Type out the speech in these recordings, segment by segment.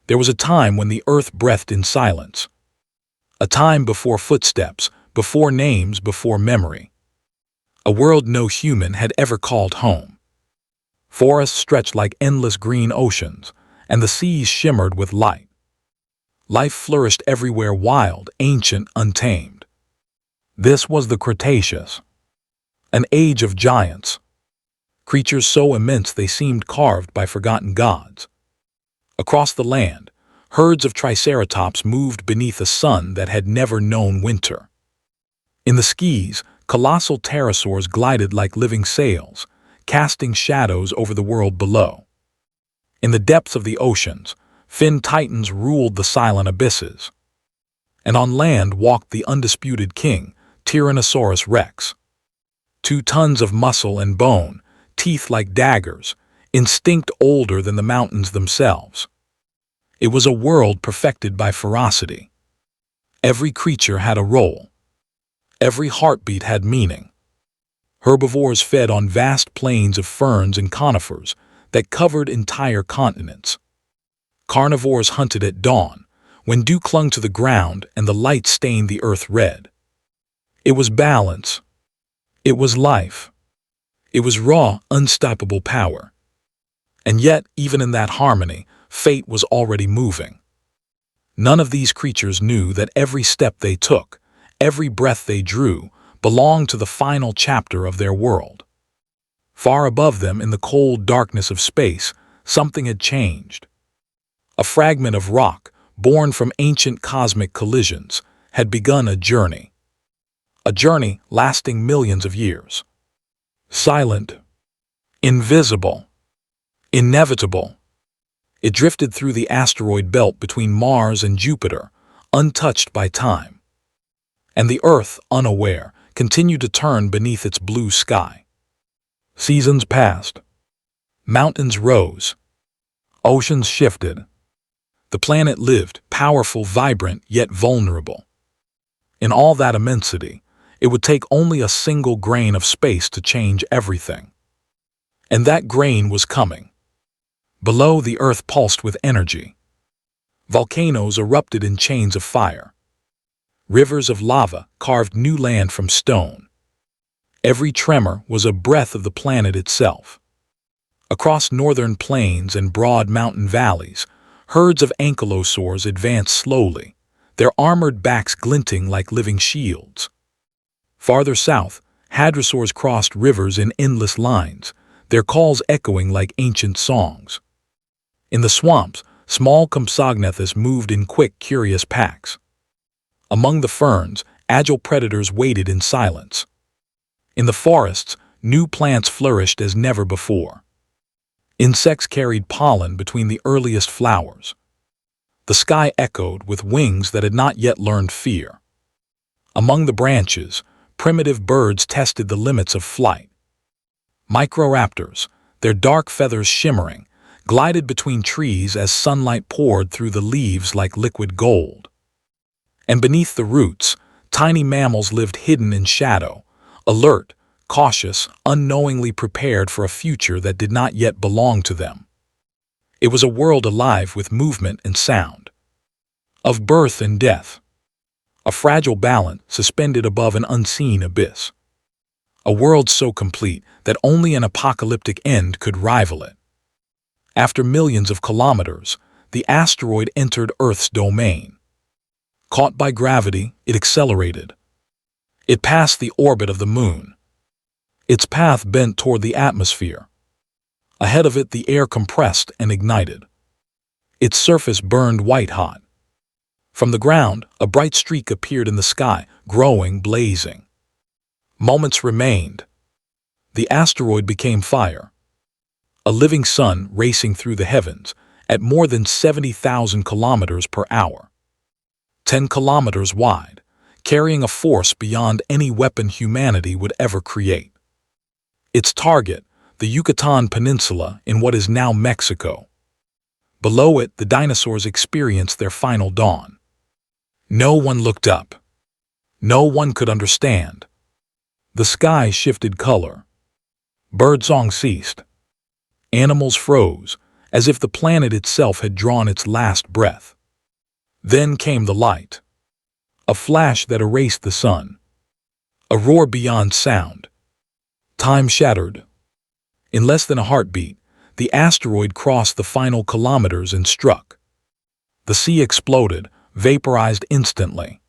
There was a time when the earth breathed in silence. A time before footsteps, before names, before memory. A world no human had ever called home. Forests stretched like endless green oceans, and the seas shimmered with light. Life flourished everywhere, wild, ancient, untamed. This was the Cretaceous, an age of giants, creatures so immense they seemed carved by forgotten gods. Across the land, herds of triceratops moved beneath a sun that had never known winter. In the skies, colossal pterosaurs glided like living sails, casting shadows over the world below. In the depths of the oceans, finned titans ruled the silent abysses. And on land walked the undisputed king, Tyrannosaurus rex. 2 tons of muscle and bone, teeth like daggers, instinct older than the mountains themselves. It was a world perfected by ferocity. Every creature had a role. Every heartbeat had meaning. Herbivores fed on vast plains of ferns and conifers that covered entire continents. Carnivores hunted at dawn, when dew clung to the ground and the light stained the earth red. It was balance. It was life. It was raw, unstoppable power. And yet, even in that harmony, fate was already moving. None of these creatures knew that every step they took, every breath they drew, belonged to the final chapter of their world. Far above them, in the cold darkness of space, something had changed. A fragment of rock, born from ancient cosmic collisions, had begun a journey. A journey lasting millions of years. Silent, invisible, inevitable. It drifted through the asteroid belt between Mars and Jupiter, untouched by time. And the Earth, unaware, continued to turn beneath its blue sky. Seasons passed. Mountains rose. Oceans shifted. The planet lived, powerful, vibrant, yet vulnerable. In all that immensity, it would take only a single grain of space to change everything. And that grain was coming. Below, the earth pulsed with energy. Volcanoes erupted in chains of fire. Rivers of lava carved new land from stone. Every tremor was a breath of the planet itself. Across northern plains and broad mountain valleys, herds of ankylosaurs advanced slowly, their armored backs glinting like living shields. Farther south, hadrosaurs crossed rivers in endless lines, their calls echoing like ancient songs. In the swamps, small Compsognathus moved in quick, curious packs. Among the ferns, agile predators waited in silence. In the forests, new plants flourished as never before. Insects carried pollen between the earliest flowers. The sky echoed with wings that had not yet learned fear. Among the branches, primitive birds tested the limits of flight. Microraptors, their dark feathers shimmering, glided between trees as sunlight poured through the leaves like liquid gold. And beneath the roots, tiny mammals lived hidden in shadow, alert, cautious, unknowingly prepared for a future that did not yet belong to them. It was a world alive with movement and sound. Of birth and death. A fragile balance suspended above an unseen abyss. A world so complete that only an apocalyptic end could rival it. After millions of kilometers, the asteroid entered Earth's domain. Caught by gravity, it accelerated. It passed the orbit of the moon. Its path bent toward the atmosphere. Ahead of it, the air compressed and ignited. Its surface burned white-hot. From the ground, a bright streak appeared in the sky, growing, blazing. Moments remained. The asteroid became fire. A living sun racing through the heavens at more than 70,000 kilometers per hour. 10 kilometers wide, carrying a force beyond any weapon humanity would ever create. Its target, the Yucatan Peninsula in what is now Mexico. Below it, the dinosaurs experienced their final dawn. No one looked up. No one could understand. The sky shifted color. Birdsong ceased. Animals froze, as if the planet itself had drawn its last breath. Then came the light. A flash that erased the sun. A roar beyond sound. Time shattered. In less than a heartbeat, the asteroid crossed the final kilometers and struck. The sea exploded, vaporized instantly.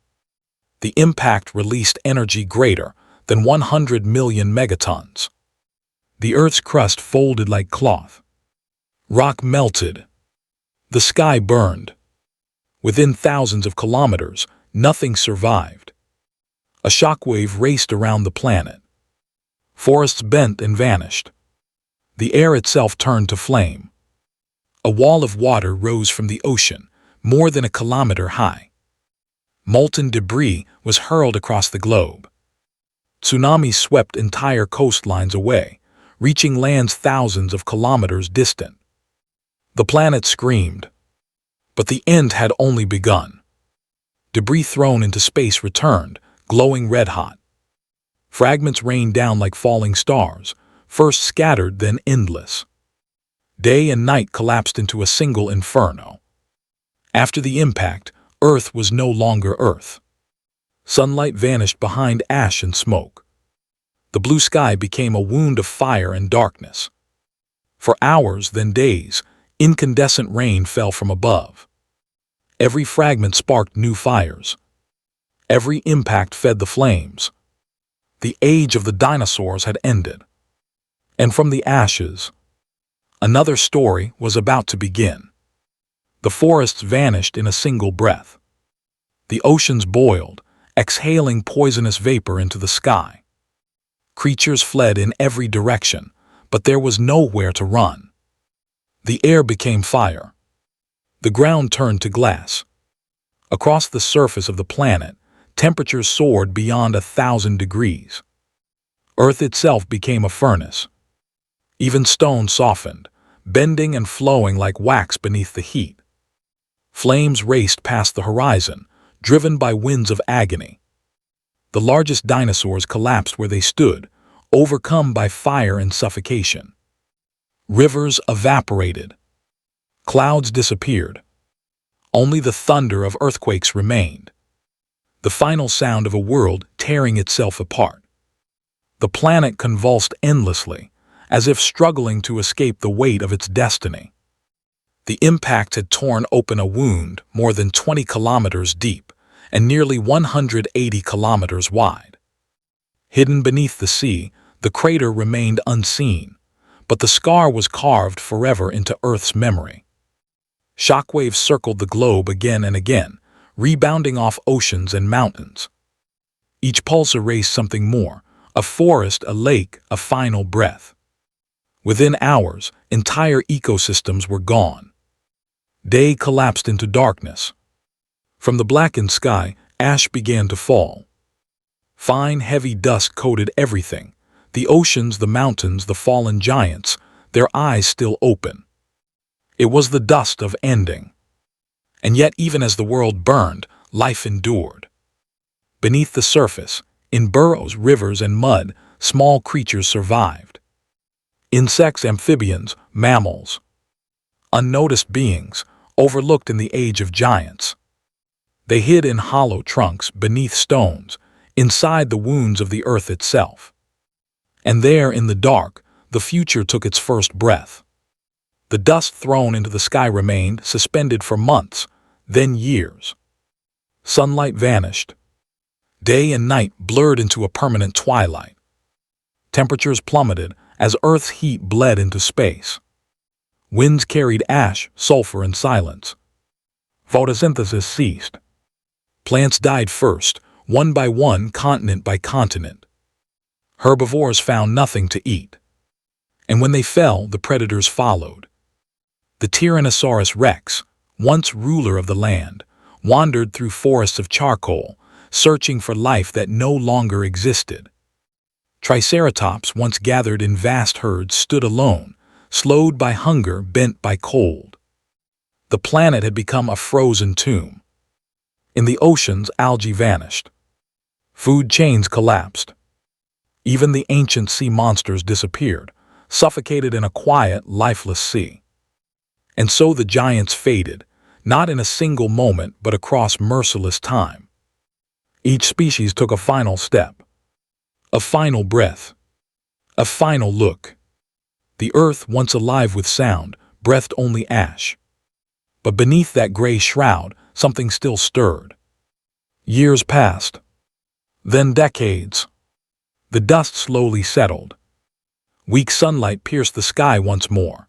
The impact released energy greater than 100 million megatons. The Earth's crust folded like cloth. Rock melted. The sky burned. Within thousands of kilometers, nothing survived. A shockwave raced around the planet. Forests bent and vanished. The air itself turned to flame. A wall of water rose from the ocean, more than a kilometer high. Molten debris was hurled across the globe. Tsunamis swept entire coastlines away, reaching lands thousands of kilometers distant. The planet screamed. But the end had only begun. Debris thrown into space returned, glowing red-hot. Fragments rained down like falling stars, first scattered, then endless. Day and night collapsed into a single inferno. After the impact, Earth was no longer Earth. Sunlight vanished behind ash and smoke. The blue sky became a wound of fire and darkness. For hours, then days, incandescent rain fell from above. Every fragment sparked new fires. Every impact fed the flames. The age of the dinosaurs had ended. And from the ashes, another story was about to begin. The forests vanished in a single breath. The oceans boiled, exhaling poisonous vapor into the sky. Creatures fled in every direction, but there was nowhere to run. The air became fire. The ground turned to glass. Across the surface of the planet, temperatures soared beyond 1,000 degrees. Earth itself became a furnace. Even stone softened, bending and flowing like wax beneath the heat. Flames raced past the horizon, driven by winds of agony. The largest dinosaurs collapsed where they stood, overcome by fire and suffocation. Rivers evaporated. Clouds disappeared. Only the thunder of earthquakes remained. The final sound of a world tearing itself apart. The planet convulsed endlessly, as if struggling to escape the weight of its destiny. The impact had torn open a wound more than 20 kilometers deep and nearly 180 kilometers wide. Hidden beneath the sea, the crater remained unseen, but the scar was carved forever into Earth's memory. Shockwaves circled the globe again and again, rebounding off oceans and mountains. Each pulse erased something more, a forest, a lake, a final breath. Within hours, entire ecosystems were gone. Day collapsed into darkness. From the blackened sky, ash began to fall. Fine, heavy dust coated everything, the oceans, the mountains, the fallen giants, their eyes still open. It was the dust of ending. And yet, even as the world burned, life endured. Beneath the surface, in burrows, rivers, and mud, small creatures survived. Insects, amphibians, mammals. Unnoticed beings, overlooked in the age of giants. They hid in hollow trunks, beneath stones, inside the wounds of the earth itself. And there, in the dark, the future took its first breath. The dust thrown into the sky remained suspended for months, then years. Sunlight vanished. Day and night blurred into a permanent twilight. Temperatures plummeted as Earth's heat bled into space. Winds carried ash, sulfur, and silence. Photosynthesis ceased. Plants died first, one by one, continent by continent. Herbivores found nothing to eat. And when they fell, the predators followed. The Tyrannosaurus rex, once ruler of the land, wandered through forests of charcoal, searching for life that no longer existed. Triceratops, once gathered in vast herds, stood alone, slowed by hunger, bent by cold. The planet had become a frozen tomb. In the oceans, algae vanished. Food chains collapsed. Even the ancient sea monsters disappeared, suffocated in a quiet, lifeless sea. And so the giants faded, not in a single moment but across merciless time. Each species took a final step, a final breath, a final look. The earth, once alive with sound, breathed only ash. But beneath that gray shroud, something still stirred. Years passed. Then decades. The dust slowly settled. Weak sunlight pierced the sky once more.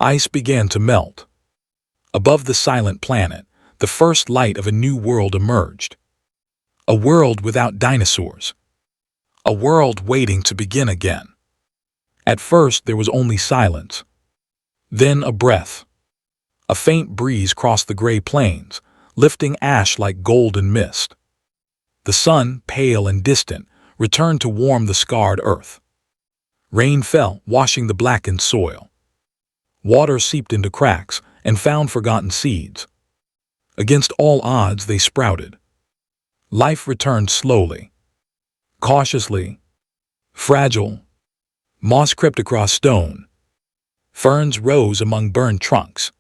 Ice began to melt. Above the silent planet, the first light of a new world emerged. A world without dinosaurs. A world waiting to begin again. At first there was only silence. Then a breath. A faint breeze crossed the gray plains, lifting ash like golden mist. The sun, pale and distant, returned to warm the scarred earth. Rain fell, washing the blackened soil. Water seeped into cracks and found forgotten seeds. Against all odds they sprouted. Life returned slowly, cautiously, fragile. Moss crept across stone. Ferns rose among burned trunks.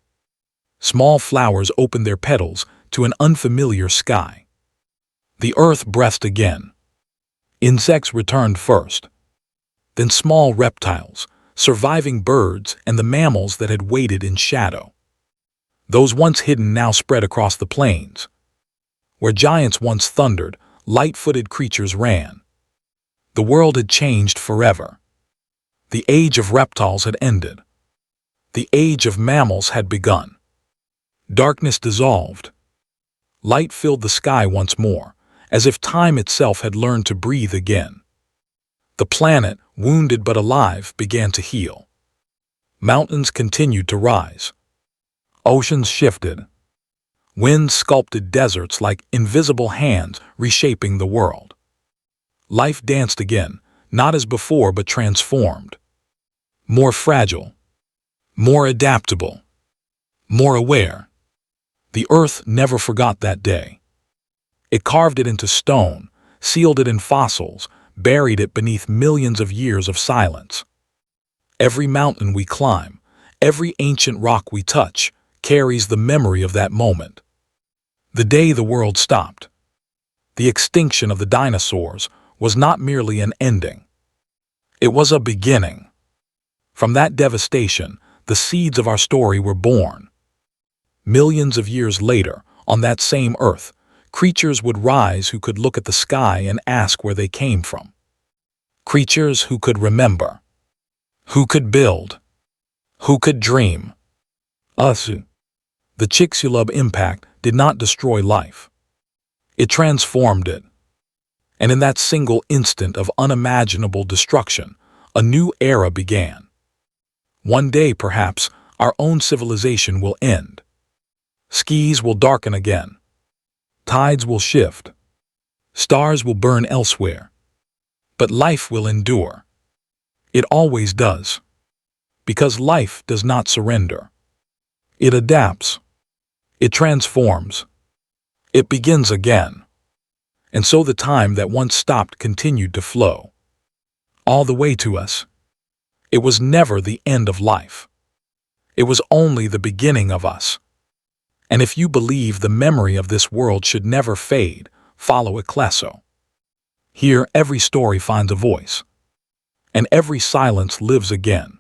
Small flowers opened their petals to an unfamiliar sky. The earth breathed again. Insects returned first. Then small reptiles, surviving birds and the mammals that had waited in shadow. Those once hidden now spread across the plains. Where giants once thundered, light-footed creatures ran. The world had changed forever. The age of reptiles had ended. The age of mammals had begun. Darkness dissolved. Light filled the sky once more, as if time itself had learned to breathe again. The planet, wounded but alive, began to heal. Mountains continued to rise. Oceans shifted. Winds sculpted deserts like invisible hands reshaping the world. Life danced again, not as before but transformed. More fragile, more adaptable, more aware. The earth never forgot that day. It carved it into stone, sealed it in fossils, buried it beneath millions of years of silence. Every mountain we climb, every ancient rock we touch, carries the memory of that moment. The day the world stopped. The extinction of the dinosaurs was not merely an ending. It was a beginning. From that devastation, the seeds of our story were born. Millions of years later, on that same earth, creatures would rise who could look at the sky and ask where they came from. Creatures who could remember, who could build, who could dream. Us. The Chicxulub impact did not destroy life. It transformed it. And in that single instant of unimaginable destruction, a new era began. One day, perhaps, our own civilization will end. Skies will darken again. Tides will shift. Stars will burn elsewhere. But life will endure. It always does. Because life does not surrender. It adapts. It transforms. It begins again. And so the time that once stopped continued to flow. All the way to us. It was never the end of life. It was only the beginning of us. And if you believe the memory of this world should never fade, follow Ecleso. Here every story finds a voice. And every silence lives again.